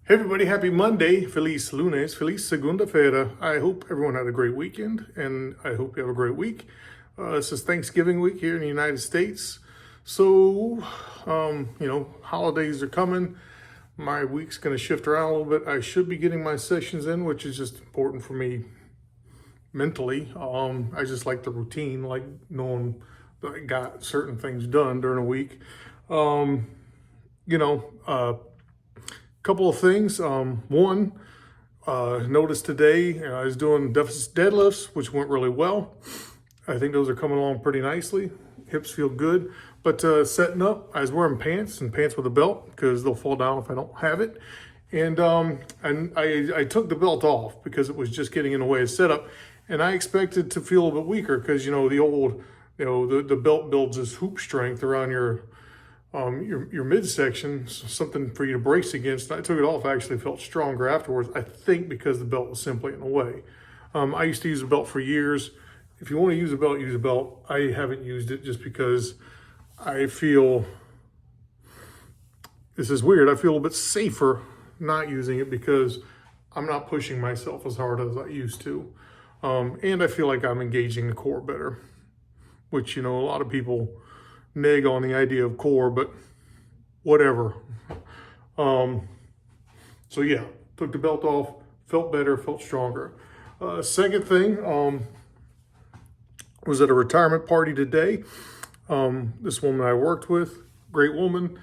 Hey everybody, happy Monday, feliz lunes, feliz segunda-feira. I hope everyone had a great weekend, and I hope you have a great week. This is Thanksgiving week here in the United States. So, holidays are coming. My week's going to shift around a little bit. I should be getting my sessions in, which is just important for me mentally. I just like the routine, like knowing that I got certain things done during a week. Couple of things. One, noticed today I was doing deficit deadlifts, which went really well. I think those are coming along pretty nicely. Hips feel good. But setting up, I was wearing pants with a belt because they'll fall down if I don't have it. And I took the belt off because it was just getting in the way of setup. And I expected to feel a bit weaker because, the belt builds this hoop strength around your midsection, something for you to brace against. I took it off, I actually felt stronger afterwards, I think because the belt was simply in the way. I used to use a belt for years. If you want to use a belt, use a belt. I haven't used it just because I feel, this is weird, I feel a little bit safer not using it because I'm not pushing myself as hard as I used to. And I feel like I'm engaging the core better, which, a lot of people neg on the idea of core, but whatever. So yeah, took the belt off, felt better, felt stronger. Second thing, was at a retirement party today. This woman I worked with, great woman.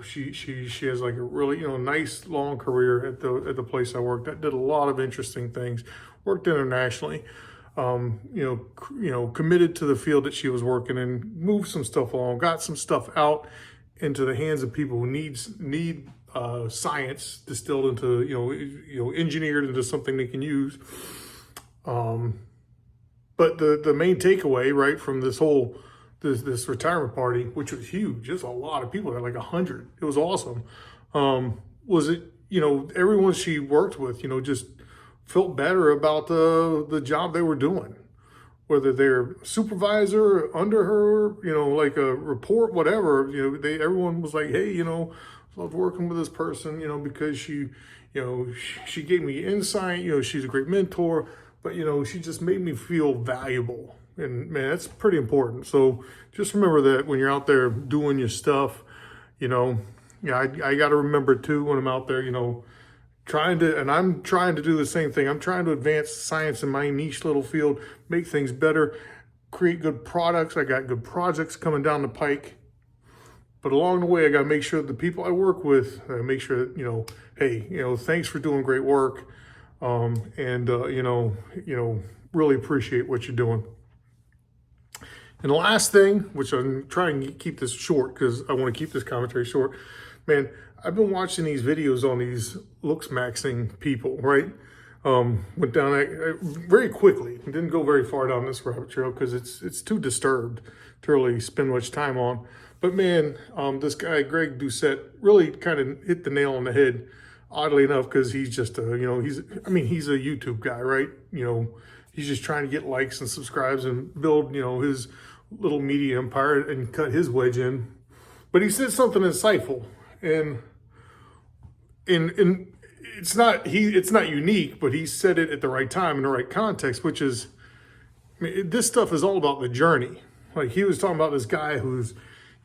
She has like a really, nice long career at the place I worked at, did a lot of interesting things, worked internationally. Committed to the field that she was working in, moved some stuff along, got some stuff out into the hands of people who need science distilled into, engineered into something they can use. But the main takeaway, right, from this retirement party, which was huge, there's a lot of people there, like 100. It was awesome. Was it, everyone she worked with, just felt better about the job they were doing, whether they're supervisor under her, like a report, whatever, everyone was like, hey, loved working with this person, because she gave me insight, she's a great mentor, but, she just made me feel valuable. And man, that's pretty important. So just remember that when you're out there doing your stuff, I got to remember too, when I'm out there, I'm trying to do the same thing. I'm trying to advance science in my niche little field, make things better, create good products. I got good projects coming down the pike. But along the way, I got to make sure that the people I work with, I make sure that, hey, thanks for doing great work. Really appreciate what you're doing. And the last thing, which I'm trying to keep this short because I want to keep this commentary short, man, I've been watching these videos on these lifemaxxing people, right? Went down very quickly. Didn't go very far down this rabbit trail because it's too disturbed to really spend much time on. But man, this guy, Greg Doucette, really kind of hit the nail on the head, oddly enough, because he's just he's a YouTube guy, right? He's just trying to get likes and subscribes and build, his little media empire and cut his wedge in. But he said something insightful, and it's not unique, but he said it at the right time in the right context, which is, this stuff is all about the journey. Like, he was talking about this guy who's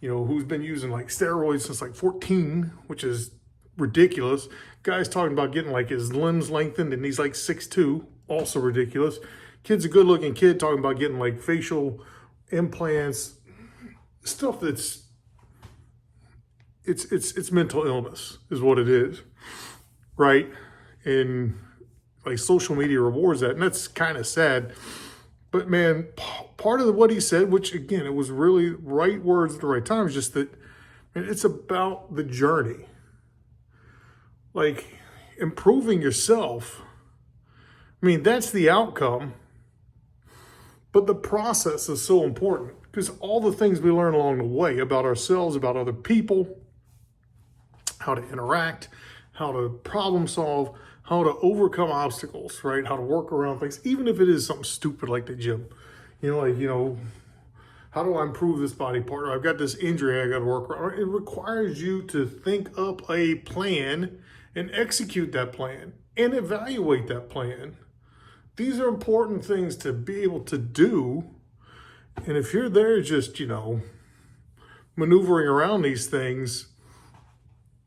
been using like steroids since like 14, which is ridiculous. Guy's talking about getting like his limbs lengthened and he's like 6'2", also ridiculous. Kid's a good looking kid talking about getting like facial implants, stuff that's, it's mental illness is what it is, right? And like social media rewards that, and that's kind of sad. But man, part of what he said, which again, it was really right words at the right time, is just that, man, it's about the journey. Like, improving yourself, that's the outcome. But the process is so important because all the things we learn along the way about ourselves, about other people, how to interact, how to problem solve, how to overcome obstacles, right? How to work around things, even if it is something stupid like the gym. How do I improve this body part? Or I've got this injury I got to work around. It requires you to think up a plan and execute that plan and evaluate that plan. These are important things to be able to do. And if you're there just, maneuvering around these things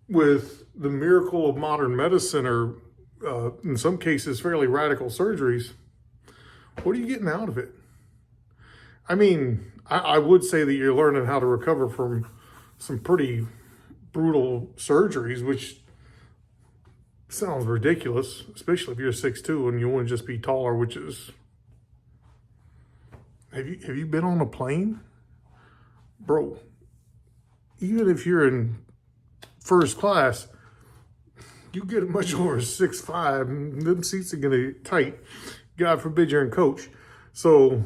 with the miracle of modern medicine or in some cases fairly radical surgeries, what are you getting out of it? I mean, I would say that you're learning how to recover from some pretty brutal surgeries, which sounds ridiculous, especially if you're 6'2" and you want to just be taller, which is... Have you been on a plane? Bro, even if you're in first class, you get much over 6'5", them seats are going to get tight. God forbid you're in coach. So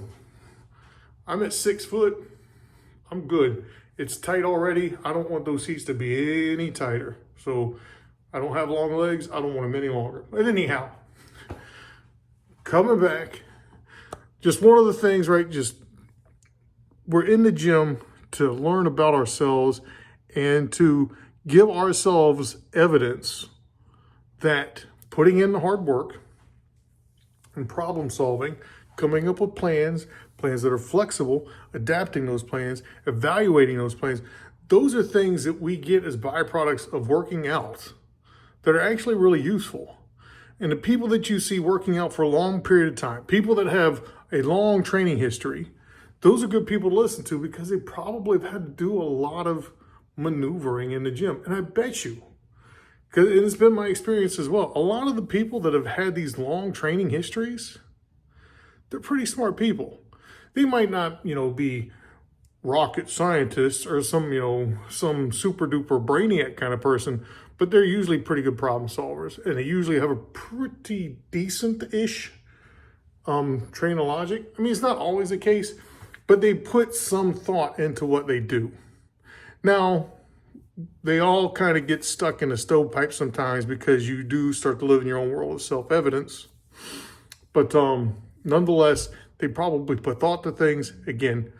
I'm at 6 foot. I'm good. It's tight already. I don't want those seats to be any tighter. So I don't have long legs. I don't want them any longer. But anyhow, coming back, just one of the things, right? Just we're in the gym to learn about ourselves and to give ourselves evidence that putting in the hard work and problem solving, coming up with plans that are flexible, adapting those plans, evaluating those plans, those are things that we get as byproducts of working out that are actually really useful. And the people that you see working out for a long period of time, people that have a long training history, those are good people to listen to because they probably have had to do a lot of maneuvering in the gym. And I bet you, because it's been my experience as well, a lot of the people that have had these long training histories, they're pretty smart people. They might not, be rocket scientists or some super duper brainiac kind of person, but they're usually pretty good problem solvers. And they usually have a pretty decent-ish train of logic. I mean, it's not always the case, but they put some thought into what they do. Now, they all kind of get stuck in a stovepipe sometimes because you do start to live in your own world of self-evidence. But nonetheless, they probably put thought to things. Again,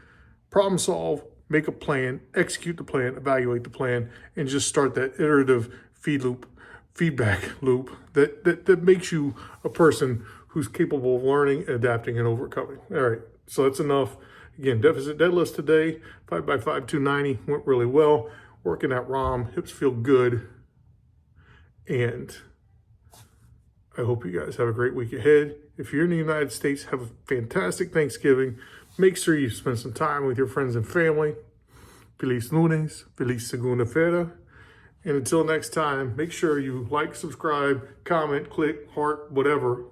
problem solve, make a plan, execute the plan, evaluate the plan, and just start that iterative feedback loop that makes you a person who's capable of learning, adapting, and overcoming. All right, so that's enough. Again, deficit deadlifts today, 5x5, 290, went really well. Working that ROM, hips feel good. And I hope you guys have a great week ahead. If you're in the United States, have a fantastic Thanksgiving. Make sure you spend some time with your friends and family. Feliz lunes, feliz segunda-feira. And until next time, make sure you like, subscribe, comment, click, heart, whatever.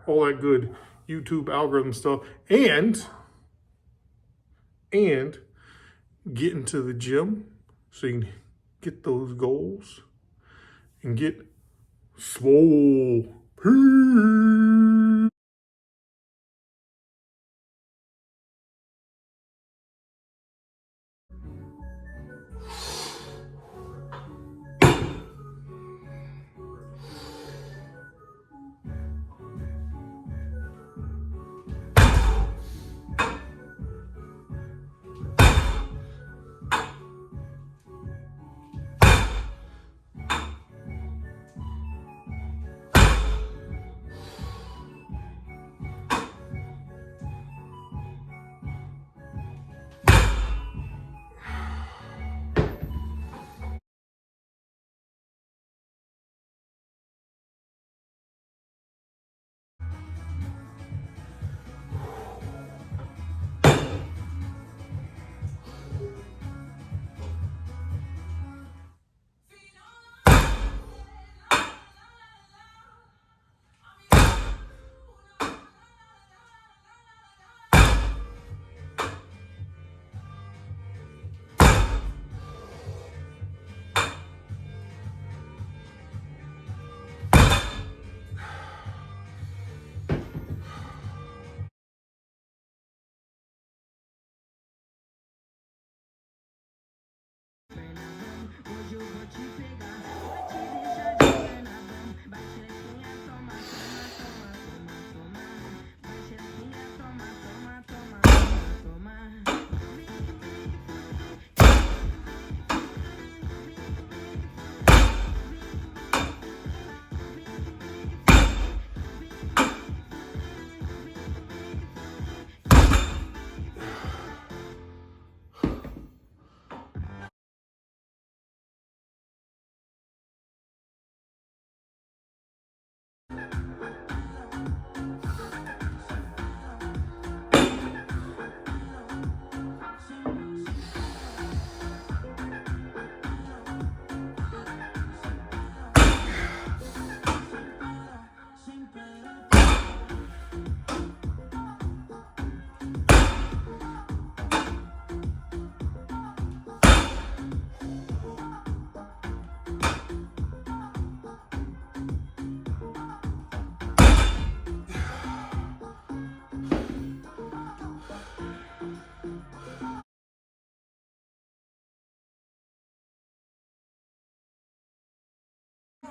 All that good YouTube algorithm stuff. And get into the gym so you can get those goals and get swole. Peace.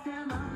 Stand up.